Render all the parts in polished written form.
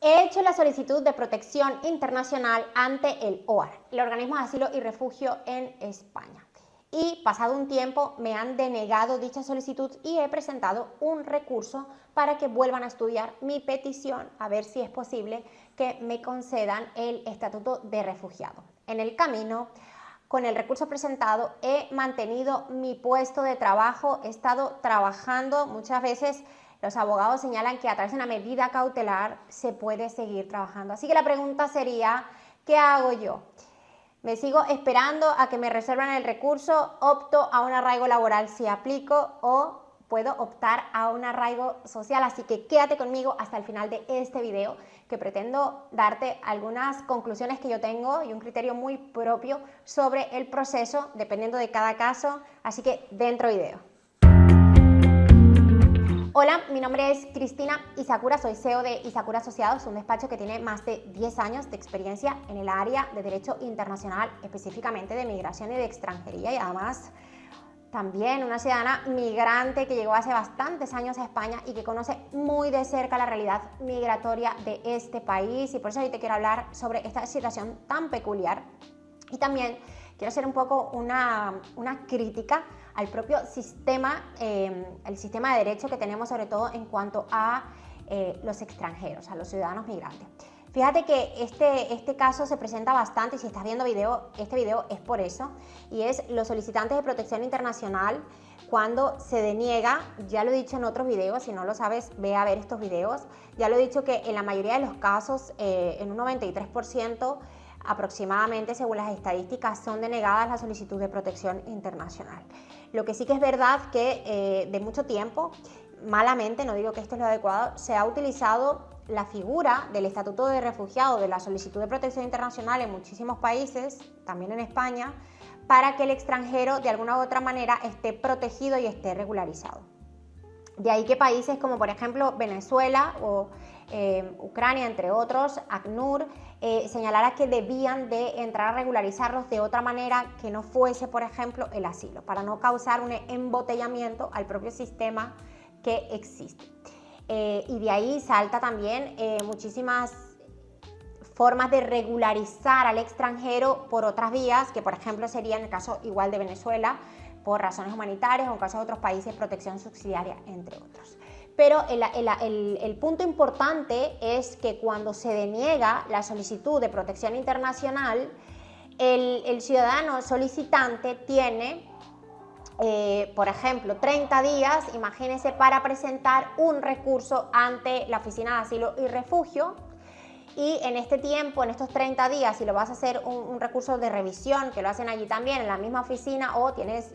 He hecho la solicitud de protección internacional ante el OAR, el Organismo de Asilo y Refugio en España. Y pasado un tiempo me han denegado dicha solicitud y he presentado un recurso para que vuelvan a estudiar mi petición, a ver si es posible que me concedan el estatuto de refugiado. En el camino, con el recurso presentado, he mantenido mi puesto de trabajo, he estado trabajando. Muchas veces los abogados señalan que a través de una medida cautelar se puede seguir trabajando. Así que la pregunta sería, ¿qué hago yo? ¿Me sigo esperando a que me resuelvan el recurso? ¿Opto a un arraigo laboral si aplico o puedo optar a un arraigo social? Así que quédate conmigo hasta el final de este video, que pretendo darte algunas conclusiones que yo tengo y un criterio muy propio sobre el proceso dependiendo de cada caso. Así que dentro video. Hola, mi nombre es Cristina Isakura, soy CEO de Isakura Asociados, un despacho que tiene más de 10 años de experiencia en el área de Derecho Internacional, específicamente de migración y de extranjería, y además también una ciudadana migrante que llegó hace bastantes años a España y que conoce muy de cerca la realidad migratoria de este país, y por eso hoy te quiero hablar sobre esta situación tan peculiar. Y también quiero hacer un poco una crítica al propio sistema, el sistema de derecho que tenemos, sobre todo en cuanto a los extranjeros, a los ciudadanos migrantes. Fíjate que este caso se presenta bastante, y si estás viendo este video es por eso, y es los solicitantes de protección internacional cuando se deniega. Ya lo he dicho en otros videos, si no lo sabes, ve a ver estos videos. Ya lo he dicho que en la mayoría de los casos, en un 93%, aproximadamente, según las estadísticas, son denegadas la solicitud de protección internacional. Lo que sí que es verdad que de mucho tiempo, malamente, no digo que esto es lo adecuado, se ha utilizado la figura del estatuto de refugiado, de la solicitud de protección internacional en muchísimos países, también en España, para que el extranjero de alguna u otra manera esté protegido y esté regularizado. De ahí que países como por ejemplo Venezuela o Ucrania, entre otros, ACNUR, señalara que debían de entrar a regularizarlos de otra manera que no fuese, por ejemplo, el asilo, para no causar un embotellamiento al propio sistema que existe. Y de ahí salta también muchísimas formas de regularizar al extranjero por otras vías, que por ejemplo sería en el caso igual de Venezuela, por razones humanitarias, o en caso de otros países, protección subsidiaria, entre otros. Pero el punto importante es que cuando se deniega la solicitud de protección internacional, el ciudadano solicitante tiene, por ejemplo, 30 días, imagínense, para presentar un recurso ante la Oficina de Asilo y Refugio. Y en este tiempo, en estos 30 días, si lo vas a hacer un recurso de revisión, que lo hacen allí también en la misma oficina, o tienes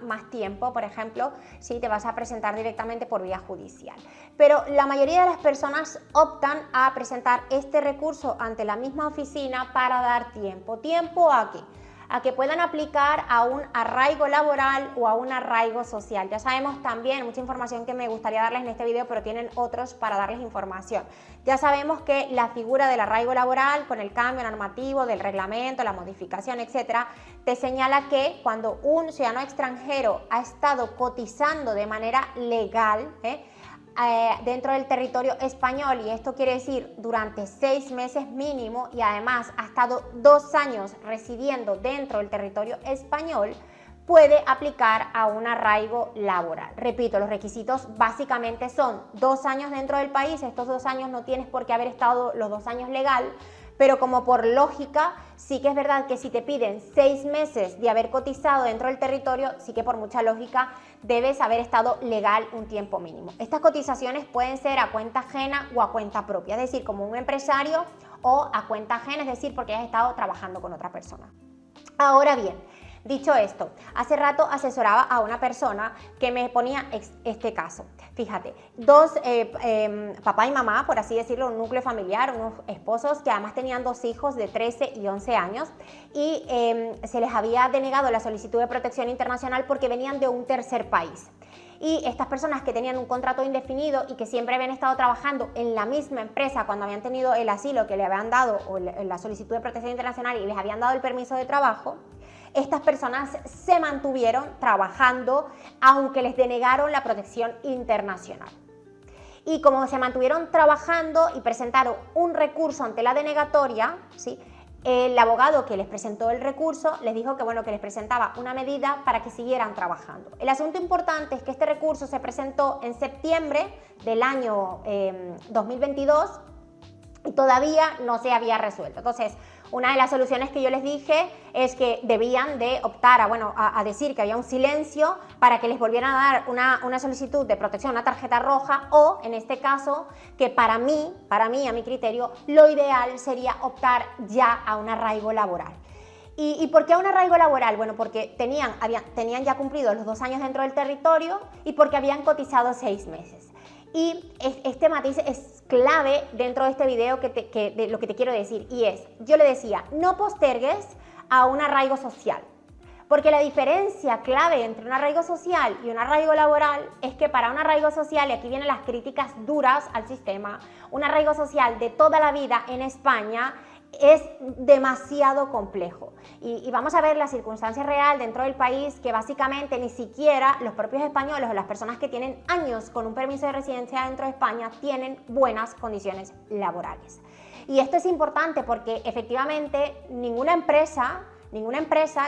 más tiempo, por ejemplo, si te vas a presentar directamente por vía judicial. Pero la mayoría de las personas optan a presentar este recurso ante la misma oficina para dar tiempo. ¿Tiempo a qué? A que puedan aplicar a un arraigo laboral o a un arraigo social. Ya sabemos también, mucha información que me gustaría darles en este video, pero tienen otros para darles información. Ya sabemos que la figura del arraigo laboral, con el cambio normativo del reglamento, la modificación, etcétera, te señala que cuando un ciudadano extranjero ha estado cotizando de manera legal, dentro del territorio español, y esto quiere decir durante 6 meses mínimo, y además ha estado 2 años residiendo dentro del territorio español, puede aplicar a un arraigo laboral. Repito, los requisitos básicamente son 2 años dentro del país. Estos 2 años no tienes por qué haber estado los 2 años legal, pero como por lógica, sí que es verdad que si te piden 6 meses de haber cotizado dentro del territorio, sí que por mucha lógica debes haber estado legal un tiempo mínimo. Estas cotizaciones pueden ser a cuenta ajena o a cuenta propia, es decir, como un empresario, o a cuenta ajena, es decir, porque has estado trabajando con otra persona. Ahora bien, dicho esto, hace rato asesoraba a una persona que me ponía este caso. Fíjate, papá y mamá, por así decirlo, un núcleo familiar, unos esposos que además tenían 2 hijos de 13 y 11 años, y se les había denegado la solicitud de protección internacional porque venían de un tercer país. Y estas personas que tenían un contrato indefinido y que siempre habían estado trabajando en la misma empresa cuando habían tenido el asilo que le habían dado, o la solicitud de protección internacional, y les habían dado el permiso de trabajo, estas personas se mantuvieron trabajando aunque les denegaron la protección internacional. Y como se mantuvieron trabajando y presentaron un recurso ante la denegatoria, ¿sí?, el abogado que les presentó el recurso les dijo que, bueno, que les presentaba una medida para que siguieran trabajando. El asunto importante es que este recurso se presentó en septiembre del año 2022 y todavía no se había resuelto. Entonces, una de las soluciones que yo les dije es que debían de optar a decir que había un silencio para que les volvieran a dar una solicitud de protección, una tarjeta roja, o en este caso, que para mí, a mi criterio, lo ideal sería optar ya a un arraigo laboral. ¿Y por qué a un arraigo laboral? Bueno, porque tenían ya cumplidos los 2 años dentro del territorio y porque habían cotizado 6 meses. Y este matiz es clave dentro de este video de lo que te quiero decir, y es, yo le decía, no postergues a un arraigo social, porque la diferencia clave entre un arraigo social y un arraigo laboral es que para un arraigo social, y aquí vienen las críticas duras al sistema, un arraigo social de toda la vida en España es demasiado complejo y vamos a ver la circunstancia real dentro del país, que básicamente ni siquiera los propios españoles o las personas que tienen años con un permiso de residencia dentro de España tienen buenas condiciones laborales. Y esto es importante porque efectivamente ninguna empresa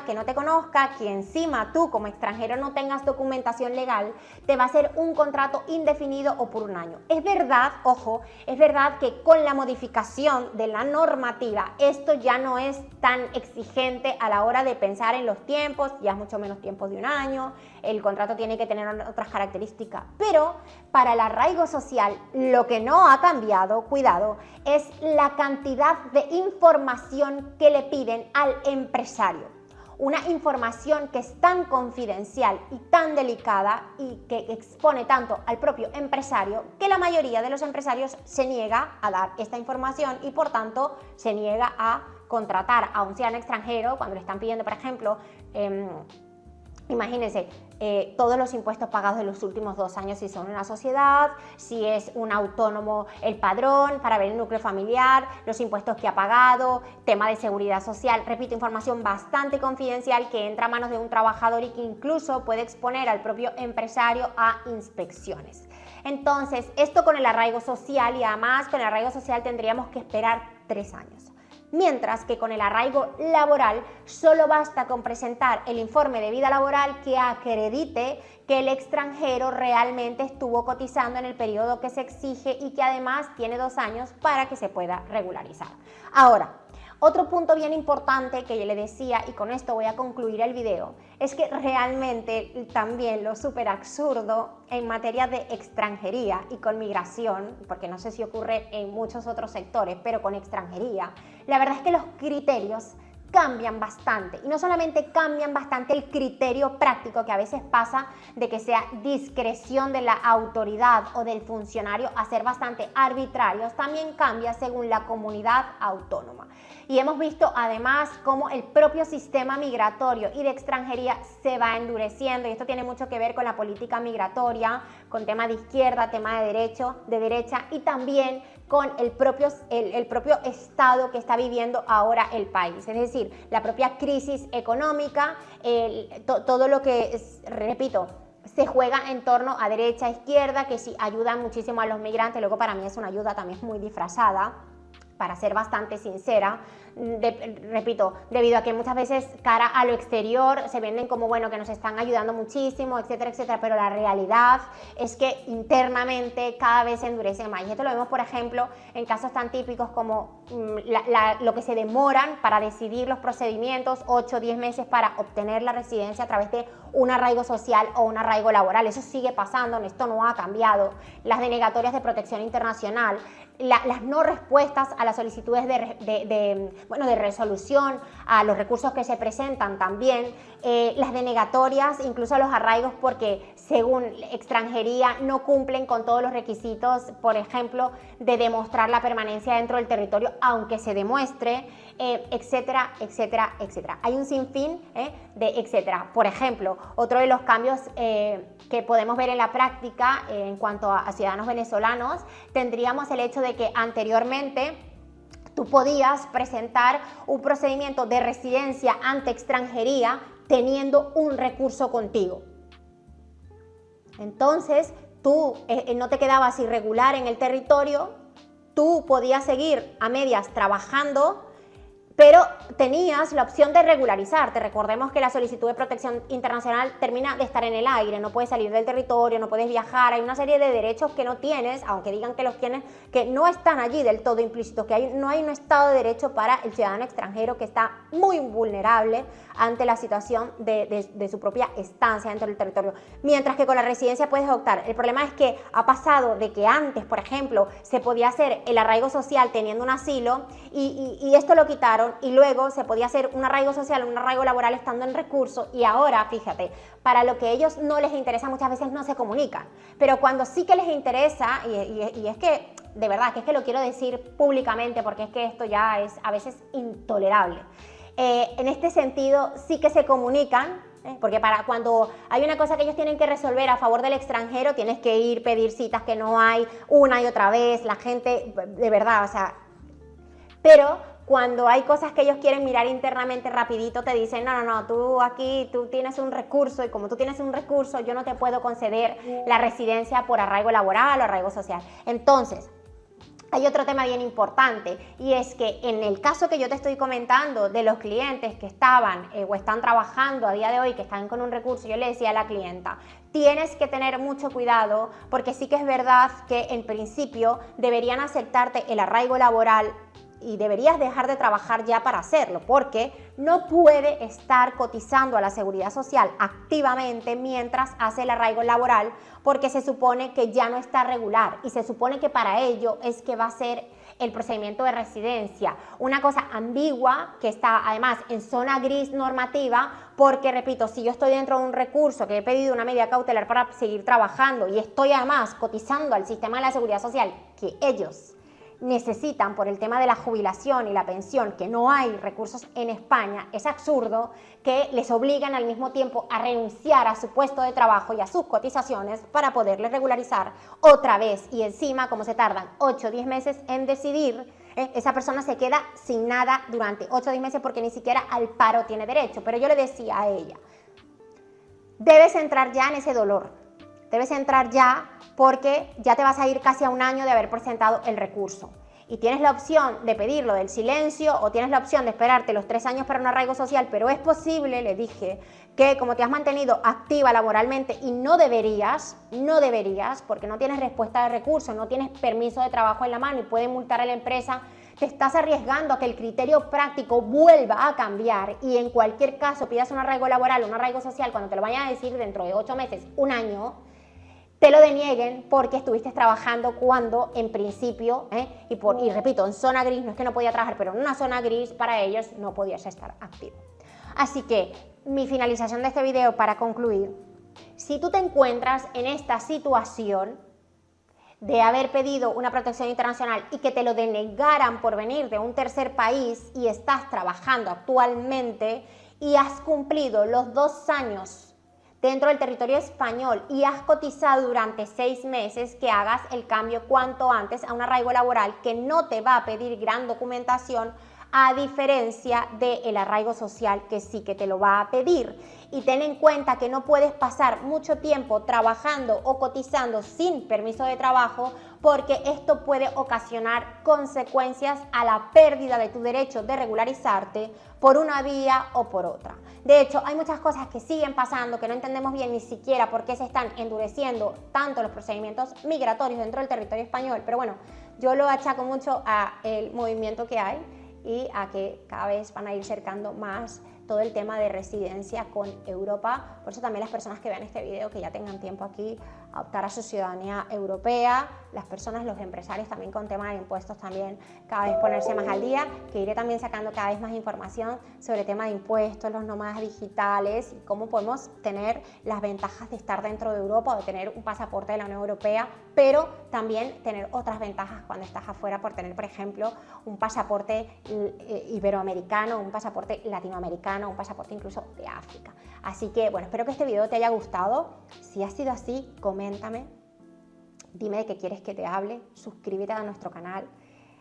que no te conozca, que encima tú como extranjero no tengas documentación legal, te va a hacer un contrato indefinido o por un año. Es verdad, ojo, es verdad que con la modificación de la normativa esto ya no es tan exigente a la hora de pensar en los tiempos, ya es mucho menos tiempo de un año, el contrato tiene que tener otras características, pero para el arraigo social lo que no ha cambiado, cuidado, es la cantidad de información que le piden al empresario. Una información que es tan confidencial y tan delicada y que expone tanto al propio empresario que la mayoría de los empresarios se niega a dar esta información y por tanto se niega a contratar a un ciudadano extranjero cuando le están pidiendo, por ejemplo, imagínense, todos los impuestos pagados de los últimos 2 años si son una sociedad, si es un autónomo el padrón, para ver el núcleo familiar, los impuestos que ha pagado, tema de seguridad social, repito, información bastante confidencial que entra a manos de un trabajador y que incluso puede exponer al propio empresario a inspecciones. Entonces, esto con el arraigo social, y además con el arraigo social tendríamos que esperar 3 años. Mientras que con el arraigo laboral solo basta con presentar el informe de vida laboral que acredite que el extranjero realmente estuvo cotizando en el periodo que se exige y que además tiene 2 años para que se pueda regularizar. Ahora, otro punto bien importante que yo le decía, y con esto voy a concluir el video, es que realmente también lo súper absurdo en materia de extranjería y con migración, porque no sé si ocurre en muchos otros sectores, pero con extranjería, la verdad es que los criterios cambian bastante, y no solamente cambian bastante el criterio práctico, que a veces pasa de que sea discreción de la autoridad o del funcionario a ser bastante arbitrarios, también cambia según la comunidad autónoma. Y hemos visto además cómo el propio sistema migratorio y de extranjería se va endureciendo, y esto tiene mucho que ver con la política migratoria, con tema de izquierda, tema de derecha, y también con el propio estado que está viviendo ahora el país, es decir, la propia crisis económica, todo lo que, repito, se juega en torno a derecha, izquierda, que sí ayudan muchísimo a los migrantes. Luego para mí es una ayuda también muy disfrazada, para ser bastante sincera, repito, debido a que muchas veces cara a lo exterior se venden como, bueno, que nos están ayudando muchísimo, etcétera, etcétera, pero la realidad es que internamente cada vez se endurece más. Y esto lo vemos, por ejemplo, en casos tan típicos como lo que se demoran para decidir los procedimientos, 8 o 10 meses para obtener la residencia a través de un arraigo social o un arraigo laboral. Eso sigue pasando, esto no ha cambiado. Las denegatorias de protección internacional, las no respuestas a las solicitudes de resolución, a los recursos que se presentan también, las denegatorias, incluso los arraigos porque según extranjería no cumplen con todos los requisitos, por ejemplo, de demostrar la permanencia dentro del territorio, aunque se demuestre, etcétera, etcétera, etcétera. Hay un sinfín de etcétera. Por ejemplo, otro de los cambios que podemos ver en la práctica en cuanto a ciudadanos venezolanos, tendríamos el hecho de que anteriormente tú podías presentar un procedimiento de residencia ante extranjería teniendo un recurso contigo. Entonces, tú no te quedabas irregular en el territorio, tú podías seguir a medias trabajando, pero tenías la opción de regularizarte. Recordemos que la solicitud de protección internacional termina de estar en el aire, no puedes salir del territorio, no puedes viajar, hay una serie de derechos que no tienes, aunque digan que los tienes, que no están allí del todo implícitos, que no hay un Estado de Derecho para el ciudadano extranjero que está muy vulnerable ante la situación de su propia estancia dentro del territorio, mientras que con la residencia puedes optar. El problema es que ha pasado de que antes, por ejemplo, se podía hacer el arraigo social teniendo un asilo y esto lo quitaron, y luego se podía hacer un arraigo social, un arraigo laboral estando en recurso, y ahora, fíjate, para lo que a ellos no les interesa muchas veces no se comunican, pero cuando sí que les interesa, y es que, de verdad, que es que lo quiero decir públicamente porque es que esto ya es a veces intolerable, en este sentido sí que se comunican, porque cuando hay una cosa que ellos tienen que resolver a favor del extranjero, tienes que ir, pedir citas que no hay una y otra vez, la gente, de verdad, o sea, pero cuando hay cosas que ellos quieren mirar internamente rapidito, te dicen, no, tú aquí, tú tienes un recurso, y como tú tienes un recurso, yo no te puedo conceder la residencia por arraigo laboral o arraigo social. Entonces, hay otro tema bien importante, y es que en el caso que yo te estoy comentando de los clientes que estaban o están trabajando a día de hoy, que están con un recurso, yo le decía a la clienta, tienes que tener mucho cuidado, porque sí que es verdad que en principio deberían aceptarte el arraigo laboral y deberías dejar de trabajar ya para hacerlo, porque no puede estar cotizando a la Seguridad Social activamente mientras hace el arraigo laboral, porque se supone que ya no está regular y se supone que para ello es que va a ser el procedimiento de residencia, una cosa ambigua que está además en zona gris normativa, porque repito, si yo estoy dentro de un recurso que he pedido una medida cautelar para seguir trabajando y estoy además cotizando al sistema de la Seguridad Social que ellos necesitan por el tema de la jubilación y la pensión, que no hay recursos en España, es absurdo que les obliguen al mismo tiempo a renunciar a su puesto de trabajo y a sus cotizaciones para poderles regularizar otra vez, y encima como se tardan 8 o 10 meses en decidir, esa persona se queda sin nada durante 8 o 10 meses porque ni siquiera al paro tiene derecho. Pero yo le decía a ella, debes entrar ya en ese dolor, debes entrar ya, porque ya te vas a ir casi a un año de haber presentado el recurso. Y tienes la opción de pedirlo del silencio o tienes la opción de esperarte los 3 años para un arraigo social, pero es posible, le dije, que como te has mantenido activa laboralmente y no deberías, porque no tienes respuesta de recurso, no tienes permiso de trabajo en la mano y pueden multar a la empresa, te estás arriesgando a que el criterio práctico vuelva a cambiar y en cualquier caso pidas un arraigo laboral, un arraigo social, cuando te lo vayan a decir dentro de 8 meses, un año, te lo denieguen porque estuviste trabajando cuando en principio, y repito, en zona gris, no es que no podía trabajar, pero en una zona gris para ellos no podías estar activo. Así que mi finalización de este video para concluir, si tú te encuentras en esta situación de haber pedido una protección internacional y que te lo denegaran por venir de un tercer país y estás trabajando actualmente y has cumplido los 2 años dentro del territorio español y has cotizado durante 6 meses, que hagas el cambio cuanto antes a un arraigo laboral que no te va a pedir gran documentación, a diferencia del arraigo social que sí que te lo va a pedir. Y ten en cuenta que no puedes pasar mucho tiempo trabajando o cotizando sin permiso de trabajo, porque esto puede ocasionar consecuencias a la pérdida de tu derecho de regularizarte por una vía o por otra. De hecho, hay muchas cosas que siguen pasando que no entendemos bien ni siquiera por qué se están endureciendo tanto los procedimientos migratorios dentro del territorio español, pero bueno, yo lo achaco mucho al movimiento que hay y a que cada vez van a ir cercando más todo el tema de residencia con Europa. Por eso también las personas que vean este video, que ya tengan tiempo aquí, a optar a su ciudadanía europea, las personas, los empresarios también con tema de impuestos también cada vez ponerse más al día, que iré también sacando cada vez más información sobre el tema de impuestos, los nómadas digitales y cómo podemos tener las ventajas de estar dentro de Europa o de tener un pasaporte de la Unión Europea, pero también tener otras ventajas cuando estás afuera por tener, por ejemplo, un pasaporte iberoamericano, un pasaporte latinoamericano, un pasaporte incluso de África. Así que, bueno, espero que este video te haya gustado. Si ha sido así, coméntame, dime de qué quieres que te hable, suscríbete a nuestro canal,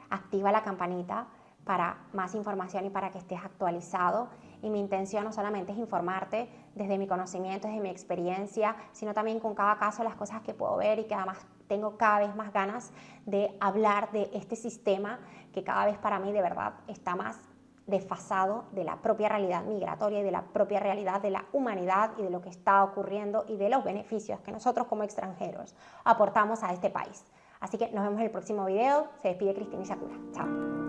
activa la campanita para más información y para que estés actualizado. y mi intención no solamente es informarte desde mi conocimiento, desde mi experiencia, sino también con cada caso las cosas que puedo ver y que además tengo cada vez más ganas de hablar de este sistema que cada vez para mí de verdad está más desfasado de la propia realidad migratoria y de la propia realidad de la humanidad y de lo que está ocurriendo y de los beneficios que nosotros como extranjeros aportamos a este país. Así que nos vemos en el próximo video. Se despide Cristina Isakura. Chao.